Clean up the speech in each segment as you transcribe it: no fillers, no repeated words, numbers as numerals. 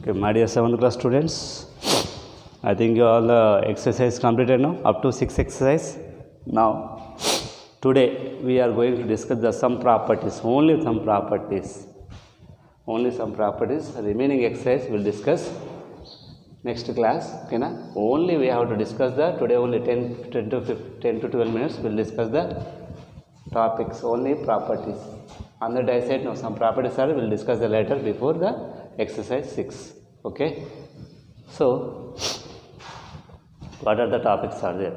Okay, my dear 7th class students, I think you all exercise completed now, up to 6 exercise. Now, today we are going to discuss the some properties, only some properties. Only some properties. Remaining exercise we will discuss next class. Okay, na? Only we have to discuss the today only 10 to 12 minutes. We will discuss the topics, only properties. On the I said no, some properties are we will discuss the later before the exercise 6. Okay. So, what are the topics are there?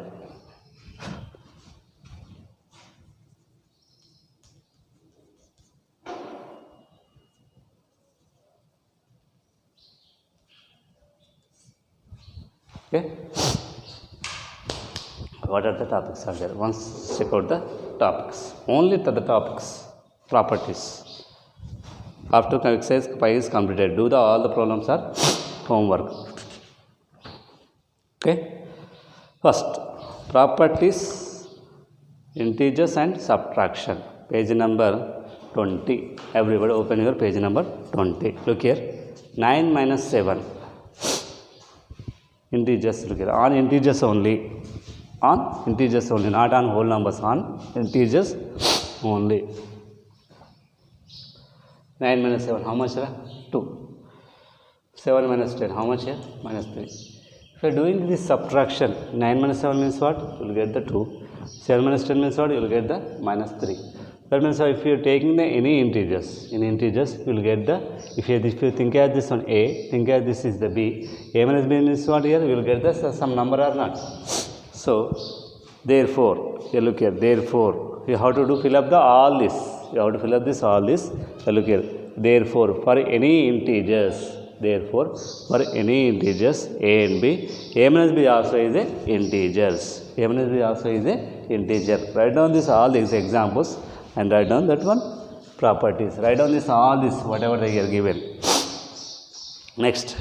Okay. What are the topics are there? Once check out the topics. Only the topics, properties. After exercise 5 is completed, do the all the problems are homework. Okay. First, properties, integers and subtraction. Page number 20. Everybody open your page number 20. Look here. 9 minus 7. Integers, look here. On integers only. On integers only, not on whole numbers. On integers only. 9 minus 7, how much? 2. 7 minus 10, how much here? Minus 3. If you are doing this subtraction, 9 minus 7 means what? You will get the 2. 7 minus 10 means what? You will get the minus 3. That means if you are taking the any integers, you will get the, if you think as this one A, think as this is the B, A minus B means what here? You will get the some number or not. So, therefore, you look here, therefore, you have to fill up the all this. You have to fill up this all this. Look here. Therefore, for any integers, therefore, for any integers A and B, A minus B also is a integers. A minus B also is a integer. Write down this all these examples and write down that one properties. Write down this all this whatever they are given. Next,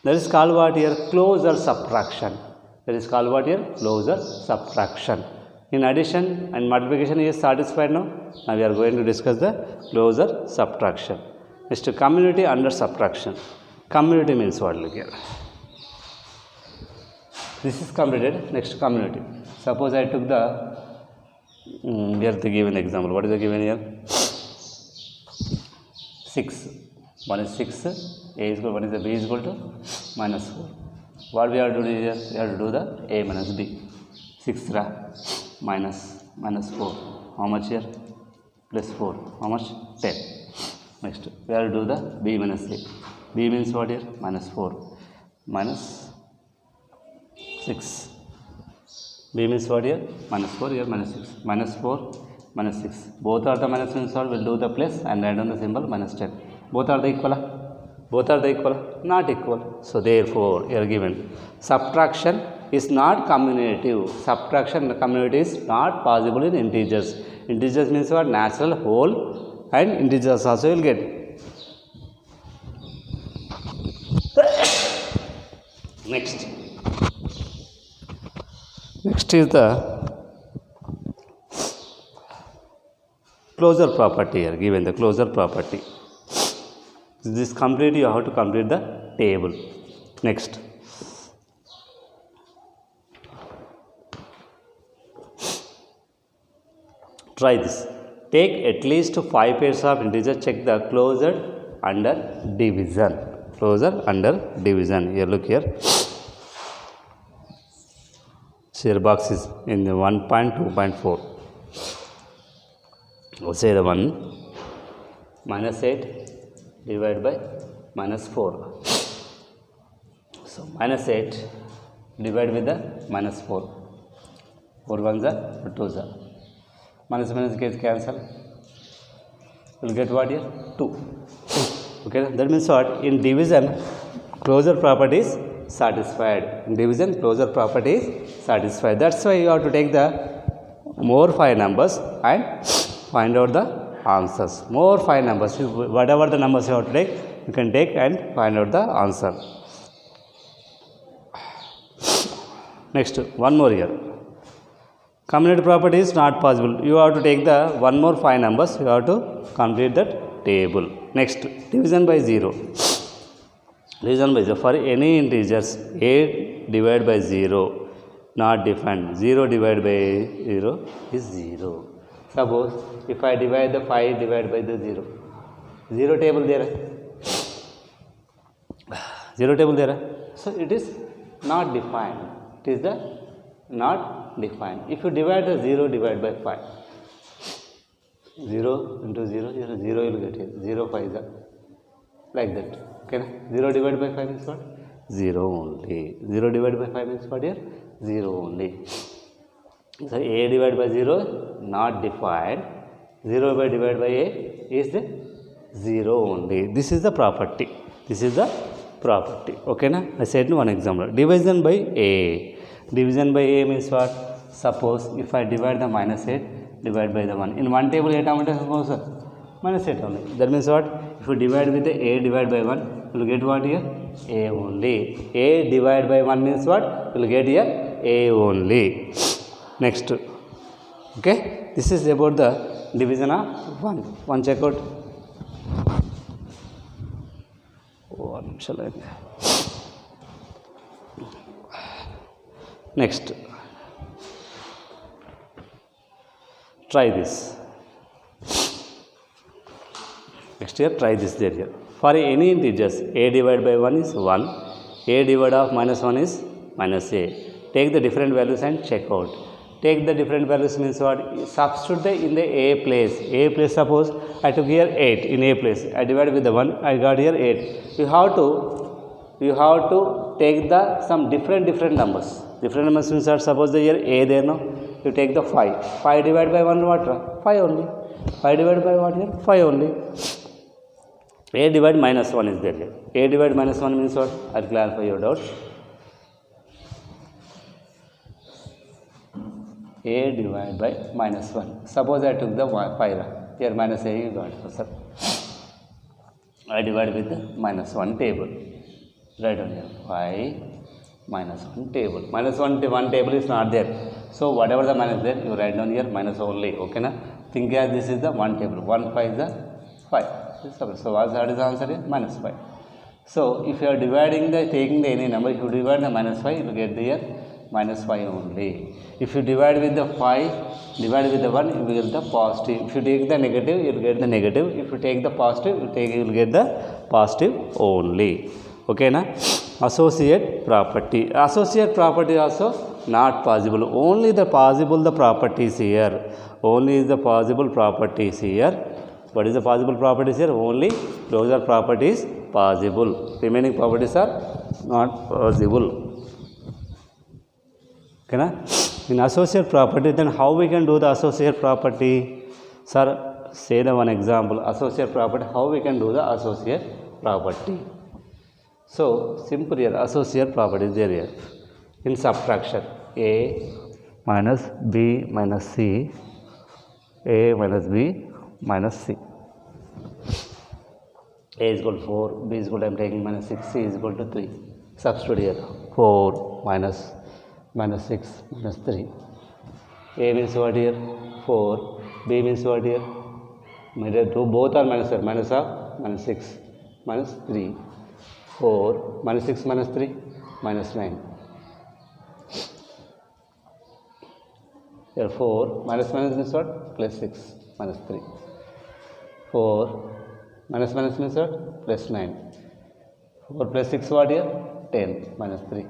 that is called what here? Closure subtraction. That is called what here? Closure subtraction. In addition and multiplication is satisfied now. Now we are going to discuss the closure subtraction. Next, community under subtraction. Community means what? Look here. This is completed. Next, community. Suppose I took the here to give an example. What is the given here? 6. One is 6. A is equal. One is the B is equal to minus 4. What we have to do here? We have to do the A minus B. 6 minus 4. How much here? Plus 4. How much? 10. Next, we have to do the B minus A. B means what here? Minus 4. Minus 6. B means what here? Minus 4 here, minus 6. Minus 4, minus 6. Both are the minus means what? We'll do the plus and write down the symbol minus 10. Both are the equal? Both are the equal? Not equal. So, therefore, here given subtraction is not commutative. Subtraction and commutative is not possible in integers. Integers means what? Natural, whole, and integers also you will get. Next. Next is the closure property here, given the closure property. This complete, you have to complete the table. Next. Try this. Take at least 5 pairs of integers. Check the closure under division. Closure under division. Here, look here. Share box is in the 1.2.4. We'll say the 1 minus 8 divided by minus 4. So, minus 8 divided with the minus 4. 4 ones are 4 twos are. Minus minus gets cancel. You will get what here? 2. Okay, that means what? In division, closure property is satisfied. In division, closure property is satisfied. That's why you have to take the more 5 numbers and find out the answers. More 5 numbers. Whatever the numbers you have to take, you can take and find out the answer. Next, one more here. Combinatorial property is not possible. You have to take the one more 5 numbers. You have to complete that table. Next, division by 0. Division by 0. For any integers, a divided by 0 not defined. 0 divided by 0 is 0. Suppose if I divide the 5 divided by the 0. 0 table there. 0 table there. So it is not defined. It is the not defined. If you divide the 0 divided by 5. 0 into 0, 0 you will get here. 0 5 is like that. Okay, 0 divided by 5 means what? 0 only. 0 divided by 5 means what here? 0 only. So a divided by 0 not defined. 0 by divided by a is the 0 only. This is the property. This is the property. Okay, na? I said in one example. Division by a. Division by a means what? Suppose if I divide the minus 8 divided by the 1. In one table 8 how much suppose? Minus 8 only. That means what? If you divide with the a divided by 1, you will get what here? A only. A divided by 1 means what? You will get here a only. Next. Okay. This is about the division of 1. One check out. Next. Try this. Next here, try this there here. For any integers, a divided by 1 is 1, a divided of minus 1 is minus a. Take the different values and check out. Take the different values means what? Substitute the in the a place. A place, suppose I took here 8 in a place. I divided with the 1, I got here 8. You have to take the some different numbers. Different numbers means what? Suppose the here a there no. You take the 5. 5 divided by 1 what? 5 only. 5 divided by what here? 5 only. A divided minus 1 is there here. A divided minus 1 means what? I'll clarify your doubt. A divided by minus 1. Suppose I took the 5. Here minus a you got. So, I divide with the minus 1 table. Write down here. 5 minus 1 table. Minus 1 table is not there. So whatever the minus there, you write down here minus only. Okay na? Think as this is the 1 table. 1 5 is the 5. So what is the answer here? Minus 5. So if you are dividing taking the any number, if you divide the minus 5, you will get the here minus 5 only. If you divide with the 5, divide with the 1, you will get the positive. If you take the negative, you will get the negative. If you take the positive, you will get the positive only. Okay na? Associate property. Associate property also not possible. Only the possible properties here. Only is the possible properties here. What is the possible properties here? Only closure properties possible. Remaining properties are not possible. Okay, na? In associate property, then how we can do the associate property? Sir, say the one example. Associate property, how we can do the associate property? So, simple here, associate property is there here. In subtraction, A minus B minus C, A minus B minus C. A is equal to 4, B is equal to, I am taking minus 6, C is equal to 3. Substitute here, 4 minus 6 minus 3. A means what here? 4. B means what here? Both are minus, minus of minus 6 minus 3. 4 minus 6 minus 3 minus 9. Here 4 minus means what? Plus 6 minus 3. 4 minus means what? Plus 9. 4 plus 6 what here? 10 minus 3.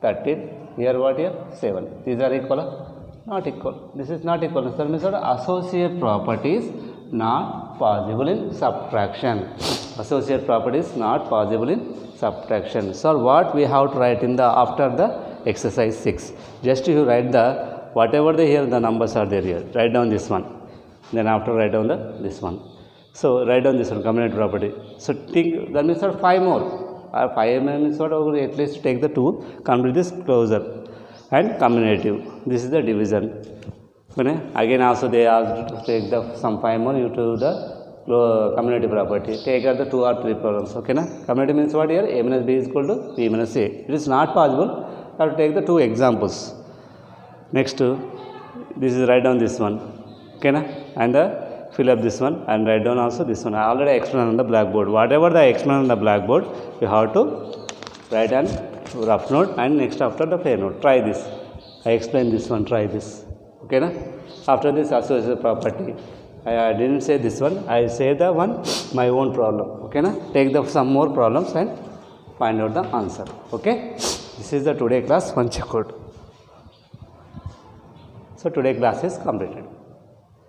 13. Here what here? 7. These are equal? Not equal. This is not equal. So means what? Associate properties not possible in subtraction. Associate properties not possible in subtraction. So what we have to write in the after the exercise 6. Just you write the whatever the here the numbers are there here. Write down this one. Then after write down this one. So write down this one, combinative property. So think that means 5 more. 5 means what? At least take the 2, complete this closure and combinative. This is the division. Again also they asked to take the some 5 more you to the combinative property. Take out the 2 or 3 problems. Okay na? Combinative means what here? A minus B is equal to B minus A. It is not possible. I have to take the 2 examples. Next, this is write down this one. Okay na? And the fill up this one and write down also this one. I already explained on the blackboard. Whatever the explained on the blackboard, you have to write an rough note and next after the fair note. Try this. I explain this one. Try this. Okay, na? After this associative property, I didn't say this one. I say the one my own problem. Okay, na? Take the some more problems and find out the answer. Okay. This is the today class. One check out. So today class is completed.